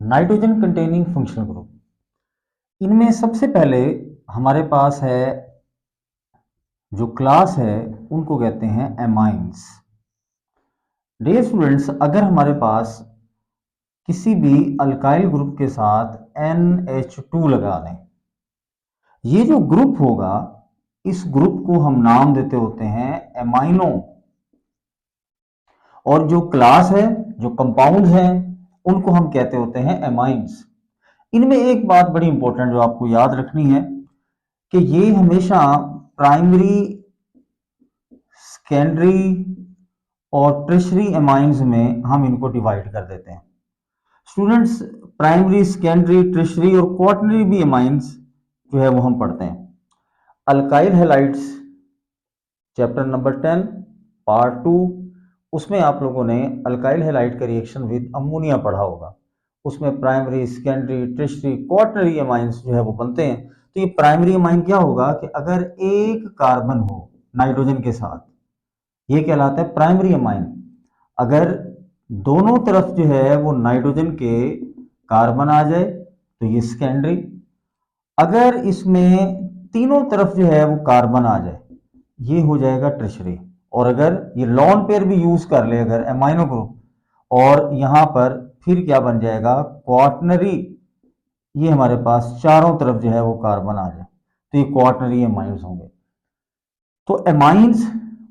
Nitrogen containing functional group, इनमें सबसे पहले हमारे पास है जो क्लास है उनको कहते हैं एमाइंस। डियर स्टूडेंट्स, अगर हमारे पास किसी भी अल्काइल ग्रुप के साथ NH2 लगा दें, ये जो ग्रुप होगा इस ग्रुप को हम नाम देते होते हैं एमाइनो, और जो क्लास है, जो कंपाउंड हैं, उनको हम कहते होते हैं एमाइंस। इनमें एक बात बड़ी इंपॉर्टेंट जो आपको याद रखनी है कि ये हमेशा प्राइमरी, सेकेंडरी और टर्शियरी एमाइंस में हम इनको डिवाइड कर देते हैं। स्टूडेंट्स, प्राइमरी, सेकेंडरी, टर्शियरी और क्वाटरनरी भी एमाइंस जो है वो हम पढ़ते हैं। Alkyl halides chapter number 10 part 2, उसमें आप लोगों ने अल्काइल हैलाइड का रिएक्शन विद अमोनिया पढ़ा होगा। उसमें primary, secondary, tertiary, quaternary amines जो है वो बनते हैं। तो ये प्राइमरी एमाइन क्या होगा कि अगर एक कार्बन हो नाइट्रोजन के साथ, ये कहलाता है प्राइमरी एमाइन। अगर दोनों तरफ जो है वो नाइट्रोजन के कार्बन आ जाए तो ये सेकेंडरी। अगर इसमें तीनों तरफ जो है वो कार्बन आ जाए ये हो जाएगा टर्शियरी। और अगर ये लॉन पेयर भी यूज कर ले अगर एमाइनो ग्रुप, और यहां पर फिर क्या बन जाएगा क्वाटरनरी। ये हमारे पास चारों तरफ जो है वो कार्बन आ जाए तो ये क्वाटरनरी एमाइंस होंगे। तो एमाइंस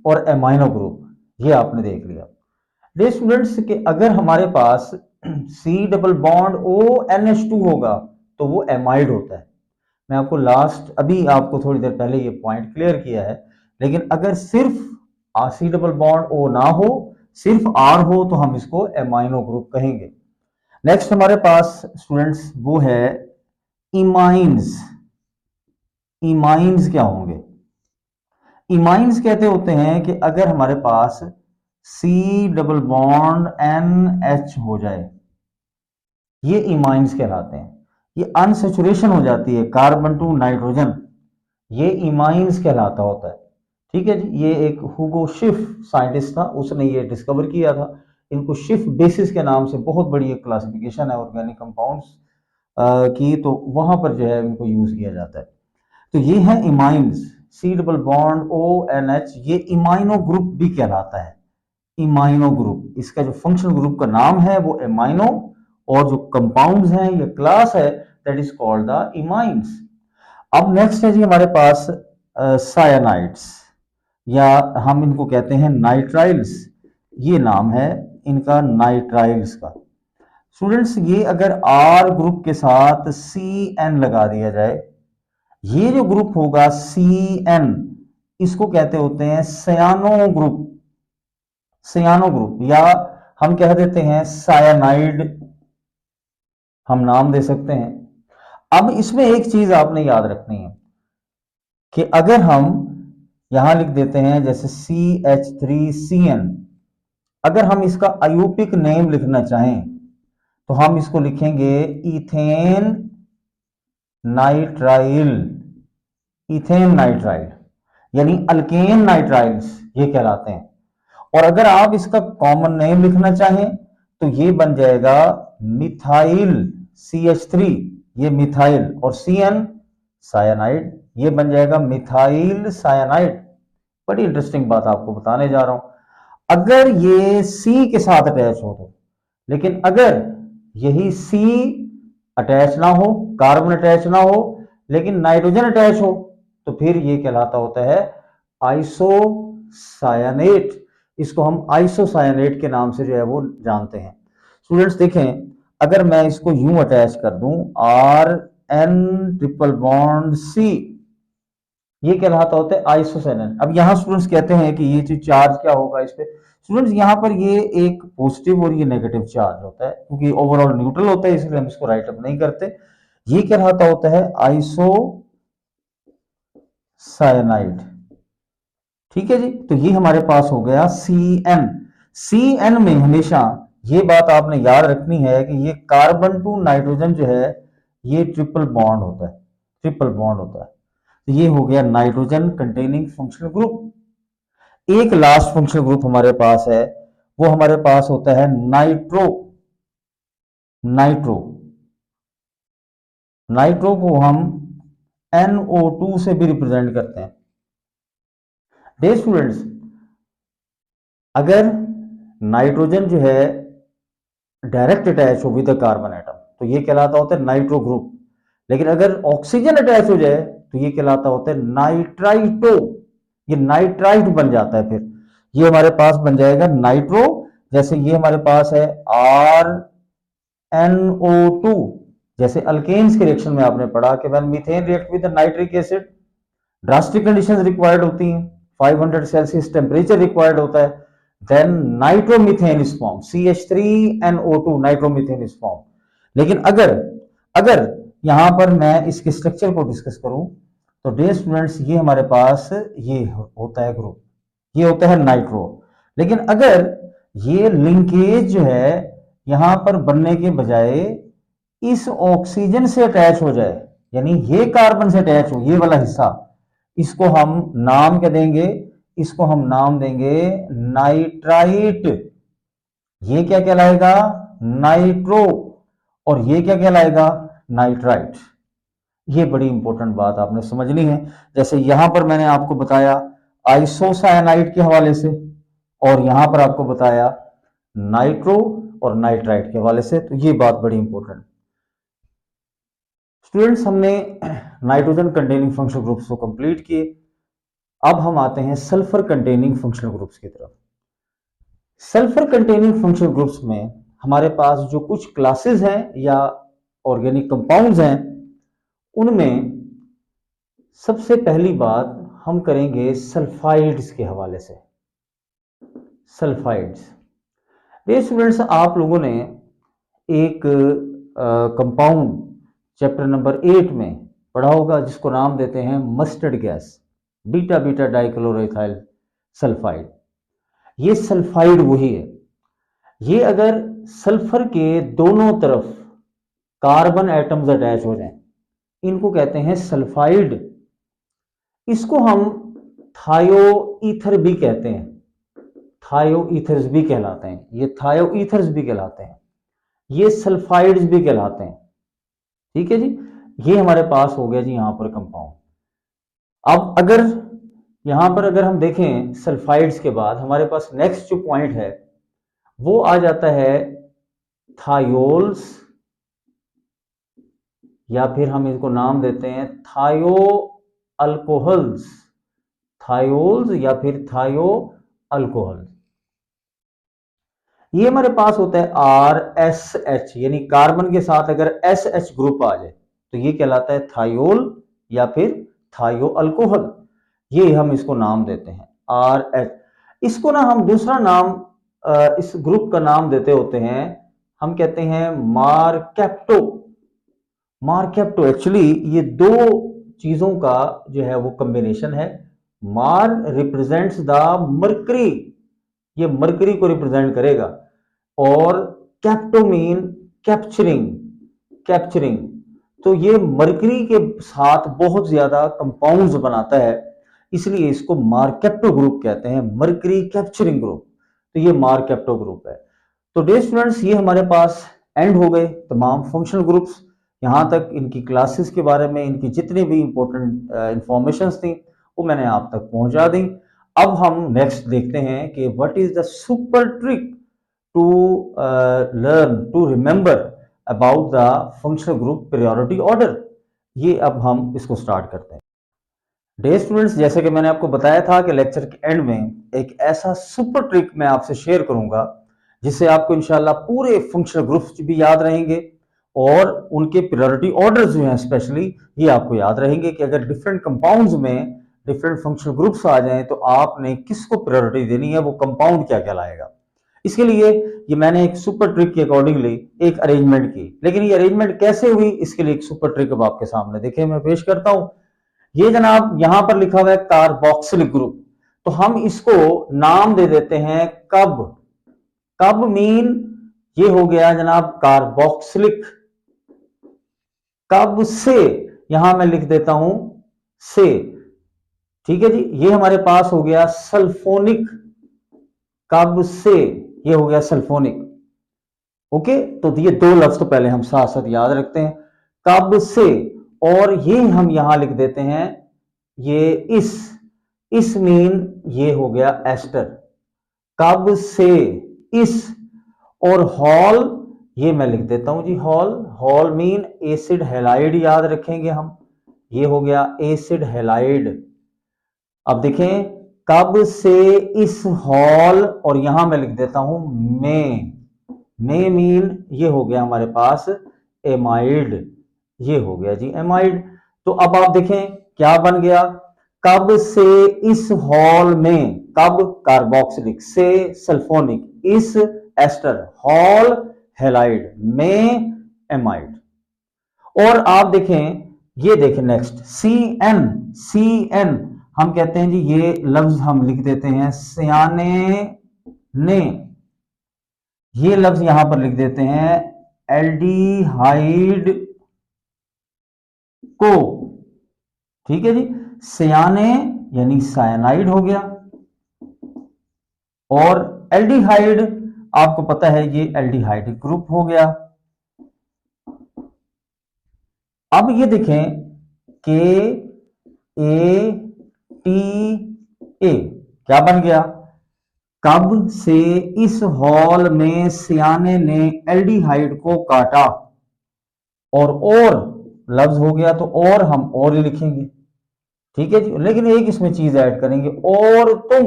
और एमाइनो ग्रुप ये आपने देख लिया। डियर स्टूडेंट्स के अगर हमारे पास C डबल बॉन्ड ONH2 होगा तो वो एमाइड होता है। मैं आपको अभी आपको थोड़ी देर पहले ये पॉइंट क्लियर किया है। लेकिन अगर सिर्फ C डबल बॉन्ड O ना हो, सिर्फ R हो, तो हम इसको एमाइनो ग्रुप कहेंगे। नेक्स्ट हमारे पास स्टूडेंट्स वो है इमाइंस। इमाइंस क्या होंगे? इमाइंस कहते होते हैं कि अगर हमारे पास C डबल बॉन्ड NH हो जाए, ये इमाइंस कहलाते हैं। ये अनसैचुरेशन हो जाती है कार्बन टू नाइट्रोजन, ये इमाइंस कहलाता होता है। ठीक है जी, ये एक हुगो शिफ साइंटिस्ट था, उसने ये डिस्कवर किया था। इनको शिफ बेसिस के नाम से बहुत बड़ी एक क्लासिफिकेशन है ऑर्गेनिक कंपाउंड्स की, तो वहां पर जो है इनको यूज किया जाता है। तो ये है इमाइंस। C डबल बॉन्ड ONH, ये इमाइनो ग्रुप भी कहलाता है। इमाइनो ग्रुप, इसका जो फंक्शनल ग्रुप का नाम है वो एमाइनो, और जो कंपाउंड्स हैं ये क्लास है, दैट इज कॉल्ड द इमाइंस। अब नेक्स्ट है जी हमारे पास सायानाइड्स, या हम इनको कहते हैं नाइट्राइल्स। ये नाम है इनका नाइट्राइल्स का। स्टूडेंट्स, ये अगर R ग्रुप के साथ CN लगा दिया जाए, ये जो ग्रुप होगा CN, इसको कहते होते हैं सयानो ग्रुप। सयानो ग्रुप, या हम कह देते हैं सायानाइड, हम नाम दे सकते हैं। अब इसमें एक चीज आपने याद रखनी है कि अगर हम यहां लिख देते हैं जैसे CH3CN, अगर हम इसका आयूपिक नेम लिखना चाहें तो हम इसको लिखेंगे इथेन नाइट्राइल। इथेन नाइट्राइल यानी अल्केन नाइट्राइल्स ये कहलाते हैं। और अगर आप इसका कॉमन नेम लिखना चाहें तो ये बन जाएगा मिथाइल CH3, ये मिथाइल, और CN सायानाइड, ये बन जाएगा मिथाइल सायानाइड। बड़ी इंटरेस्टिंग बात आपको बताने जा रहा हूं। अगर ये C के साथ अटैच हो तो, लेकिन अगर यही C अटैच ना हो, कार्बन अटैच ना हो, लेकिन नाइट्रोजन अटैच हो, तो फिर ये कहलाता होता है आइसोसायानेट। इसको हम आइसोसायानेट के नाम से जो है वो जानते हैं। स्टूडेंट्स देखें, अगर मैं इसको यूं अटैच कर दूं RN ट्रिपल बॉन्ड C, ये कहलाता होता है आइसोसायानेट। अब यहां स्टूडेंट्स कहते हैं कि ये जो चार्ज क्या होगा इस पे, स्टूडेंट्स यहां पर ये एक पॉजिटिव और ये नेगेटिव चार्ज होता है, क्योंकि ओवरऑल न्यूट्रल होता है इसलिए हम इसको राइट अप नहीं करते। ये कहलाता होता है आइसोसायानाइड। ठीक है जी, तो ये हमारे पास हो गया CN। CN में हमेशा ये बात आपने याद रखनी है कि ये कार्बन टू नाइट्रोजन जो है ये ट्रिपल बॉन्ड होता है, ट्रिपल बॉन्ड होता है। तो ये हो गया नाइट्रोजन कंटेनिंग फंक्शनल ग्रुप। एक लास्ट फंक्शनल ग्रुप हमारे पास है, वो हमारे पास होता है नाइट्रो। नाइट्रो नाइट्रो को हम NO2 से भी रिप्रेजेंट करते हैं। डियर स्टूडेंट्स, अगर नाइट्रोजन जो है डायरेक्ट अटैच हो विद द कार्बन एटम तो ये कहलाता होता है नाइट्रो ग्रुप, लेकिन अगर ऑक्सीजन अटैच हो जाए तो ये कहलाता होता है नाइट्राइटो। ये नाइट्राइट बन जाता है, फिर ये हमारे पास बन जाएगा नाइट्रो। जैसे ये हमारे पास है RNO2, जैसे अल्केन्स के रिएक्शन में आपने पढ़ा कि when methane react with nitric acid drastic conditions required होती हैं, 500 सेल्सियस टेम्परेचर रिक्वायर्ड होता है, then nitromethane is form, CH3NO2 nitromethane is form. लेकिन अगर अगर यहां पर मैं इसके स्ट्रक्चर को डिस्कस करूं तो डियर स्टूडेंट्स ये हमारे पास ये होता है ग्रुप, ये होता है नाइट्रो। लेकिन अगर ये लिंकेज जो है यहां पर बनने के बजाय इस ऑक्सीजन से अटैच हो जाए, यानी ये कार्बन से अटैच हो, ये वाला हिस्सा, इसको हम नाम क्या देंगे, इसको हम नाम देंगे नाइट्राइट। ये क्या कहलाएगा, नाइट्रो, और ये क्या कहलाएगा, नाइट्राइट। ये बड़ी इंपॉर्टेंट बात आपने समझनी है। जैसे यहां पर मैंने आपको बताया आइसोसायनाइड के हवाले से, और यहां पर आपको बताया नाइट्रो और नाइट्राइट के हवाले से, तो ये बात बड़ी इंपॉर्टेंट। स्टूडेंट्स, हमने नाइट्रोजन कंटेनिंग फंक्शनल ग्रुप्स को कंप्लीट किए। अब हम आते हैं सल्फर कंटेनिंग फंक्शनल ग्रुप्स की तरफ। सल्फर कंटेनिंग फंक्शनल ग्रुप्स में हमारे पास जो कुछ क्लासेस हैं या ऑर्गेनिक कंपाउंड्स हैं, उनमें सबसे पहली बात हम करेंगे सल्फाइड्स के हवाले से। सल्फाइड्स, ये स्टूडेंट्स आप लोगों ने एक कंपाउंड चैप्टर नंबर 8 में पढ़ा होगा जिसको नाम देते हैं mustard gas, beta beta dichloroethyl sulphide. ये सल्फाइड वही है। ये अगर सल्फर के दोनों तरफ कार्बन एटम्स अटैच हो जाएं, इनको कहते हैं सल्फाइड। इसको हम थायो ईथर भी कहते हैं, थायो ईथर्स भी कहलाते हैं, ये थायो ईथर्स भी कहलाते हैं, ये सल्फाइड्स भी कहलाते हैं। ठीक है जी, ये हमारे पास हो गया जी यहां पर कंपाउंड। अब अगर यहां पर अगर हम देखें सल्फाइड्स के बाद हमारे पास नेक्स्ट जो पॉइंट है वो आ जाता है थायोल्स, या फिर हम इसको नाम देते हैं थायो अल्कोहल्स, थायोल्स या फिर थायो अल्कोहल। ये हमारे पास होता है RSH, यानी कार्बन के साथ अगर SH ग्रुप आ जाए तो ये कहलाता है थायोल या फिर थायो अल्कोहल। ये हम इसको नाम देते हैं RH। इसको ना हम दूसरा नाम इस ग्रुप का नाम देते होते हैं, हम कहते हैं मारकेप्टो। मारकेप्टो एक्चुअली ये दो चीजों का जो है वो कॉम्बिनेशन है। मार रिप्रेजेंट्स द मर्करी, ये मर्करी को रिप्रेजेंट करेगा, और कैप्टो मीन कैप्चरिंग, कैप्चरिंग। तो ये मर्करी के साथ बहुत ज्यादा कंपाउंड्स बनाता है, इसलिए इसको मारकेप्टो ग्रुप कहते हैं, मर्करी कैप्चरिंग ग्रुप। तो ये मारकेप्टो ग्रुप है। तो डियर स्टूडेंट्स, ये हमारे पास एंड हो गए तमाम फंक्शनल ग्रुप्स। यहां तक इनकी क्लासेस के बारे में इनकी जितनी भी इंपॉर्टेंट इंफॉर्मेशंस थी वो मैंने आप तक पहुंचा दी। अब हम नेक्स्ट देखते हैं कि what is the super trick to learn to remember about the functional group priority order. ये अब हम इसको स्टार्ट करते हैं। डियर स्टूडेंट्स, जैसे कि मैंने आपको बताया था कि लेक्चर के एंड में एक ऐसा सुपर ट्रिक मैं आपसे शेयर करूंगा जिससे आपको इंशाल्लाह पूरे फंक्शनल ग्रुप्स भी याद रहेंगे और उनके प्रायोरिटी ऑर्डर्स जो हैं स्पेशली ये आपको याद रहेंगे कि अगर डिफरेंट कंपाउंड्स में डिफरेंट फंक्शनल ग्रुप्स आ जाएं तो आपने किसको प्रायोरिटी देनी है, वो कंपाउंड क्या कहलाएगा। इसके लिए ये मैंने एक सुपर ट्रिक के अकॉर्डिंगली एक अरेंजमेंट की, लेकिन ये अरेंजमेंट कैसे हुई इसके लिए एक सुपर ट्रिक अब आपके सामने देखिए मैं पेश करता हूं। ये जनाब यहां पर लिखा हुआ है कार्बोक्सिलिक ग्रुप, तो हम इसको नाम दे देते हैं कब। कब मीन ये हो गया जनाब कार्बोक्सिलिक। कब से यहां मैं लिख देता हूं से, ठीक है जी। ये हमारे पास हो गया सल्फोनिक, कब से ये हो गया सल्फोनिक। ओके, तो ये दो लफ्ज तो पहले हम साथ साथ याद रखते हैं। कब से, और ये हम यहां लिख देते हैं, ये इस मीन ये हो गया एस्टर, कब से इस, और हॉल ये मैं लिख देता हूं जी, हॉल मीन एसिड हैलाइड, याद रखेंगे हम, ये हो गया एसिड हैलाइड। अब देखें, कब से इस हॉल, और यहां मैं लिख देता हूं मे मीन ये हो गया हमारे पास एमाइड, ये हो गया जी एमाइड। तो अब आप देखें क्या बन गया, कब से इस हॉल में, कब कार्बोक्सिलिक, से सल्फोनिक, इस एस्टर, हॉल हैलाइड, में एमाइड। और आप देखें, ये देखें नेक्स्ट सी एन, हम कहते हैं जी ये लफ्ज हम लिख देते हैं सियाने ने, ये लफ्ज यहां पर लिख देते हैं एल्डिहाइड को, ठीक है जी, सियाने यानी साइनाइड हो गया, और एल्डिहाइड आपको पता है ये एल्डिहाइड ग्रुप हो गया। अब ये देखें के ए टी ए क्या बन गया, कब से इस हॉल में सियाने ने एल्डिहाइड को काटा, और लफ्ज हो गया, तो और हम और ही लिखेंगे, ठीक है जी, लेकिन एक इसमें चीज ऐड करेंगे, और तुम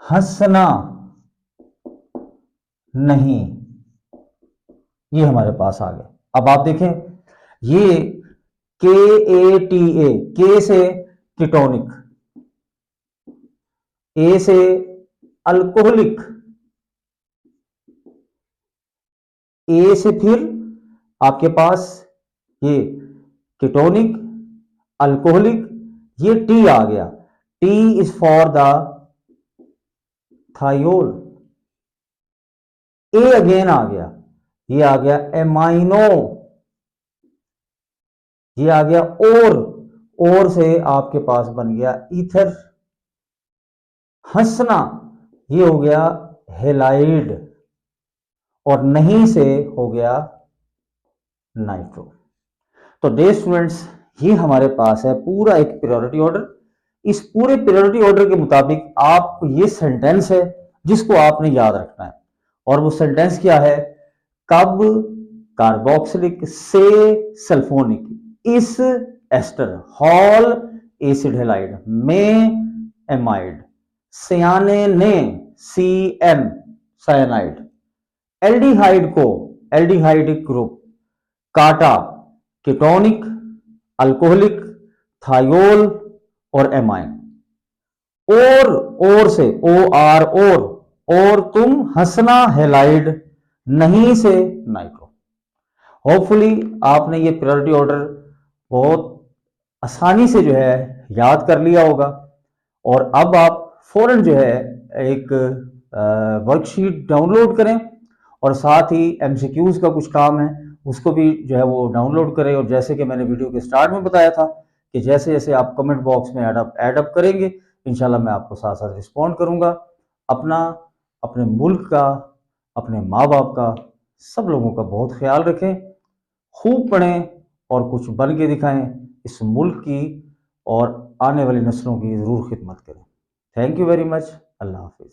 हंसना नहीं, ये हमारे पास आ गया। अब आप देखें, ये के ए टी ए, के से कीटोनिक, ए से अल्कोहलिक, ए से फिर आपके पास ये कीटोनिक, अल्कोहलिक, ये टी आ गया, T is for the thiol, A again आ गया, ये आ गया एमाइनो, ये आ गया और से आपके पास बन गया ईथर, हंसना ये हो गया हेलाइड, और नहीं से हो गया नाइट्रो। तो डे स्टूडेंट्स, ये हमारे पास है पूरा एक प्रायोरिटी ऑर्डर। इस पूरे प्रायोरिटी ऑर्डर के मुताबिक आप ये सेंटेंस है जिसको आपने याद रखना है, और वो सेंटेंस क्या है, कब कार्बोक्सिलिक से सल्फोनिक, इस एस्टर, हॉल एसिड हैलाइड, में एमाइड, सियाने ने सी एन साइनाइड, एल्डिहाइड को एल्डिहाइडिक ग्रुप काटा, कीटोनिक, अल्कोहलिक, थायोल और एमाइन, और से ओ आर, और तुम हंसना हैलाइड, नहीं से नाइट्रो। होपफुली आपने ये प्रायोरिटी ऑर्डर बहुत आसानी से जो है याद कर लिया होगा, और अब आप फौरन जो है एक वर्कशीट डाउनलोड करें, और साथ ही एमसीक्यूज का कुछ काम है उसको भी जो है वो डाउनलोड करें। और जैसे कि मैंने वीडियो के स्टार्ट में बताया था कि जैसे जैसे आप कमेंट बॉक्स में एडअप करेंगे, इंशाल्लाह मैं आपको साथ साथ रिस्पॉन्ड करूंगा। अपना, अपने मुल्क का, अपने माँ बाप का, सब लोगों का बहुत ख्याल रखें, खूब पढ़ें और कुछ बन के दिखाएं, इस मुल्क की और आने वाली नस्लों की ज़रूर खिदमत करें। Thank you very much. अल्लाह हाफिज़।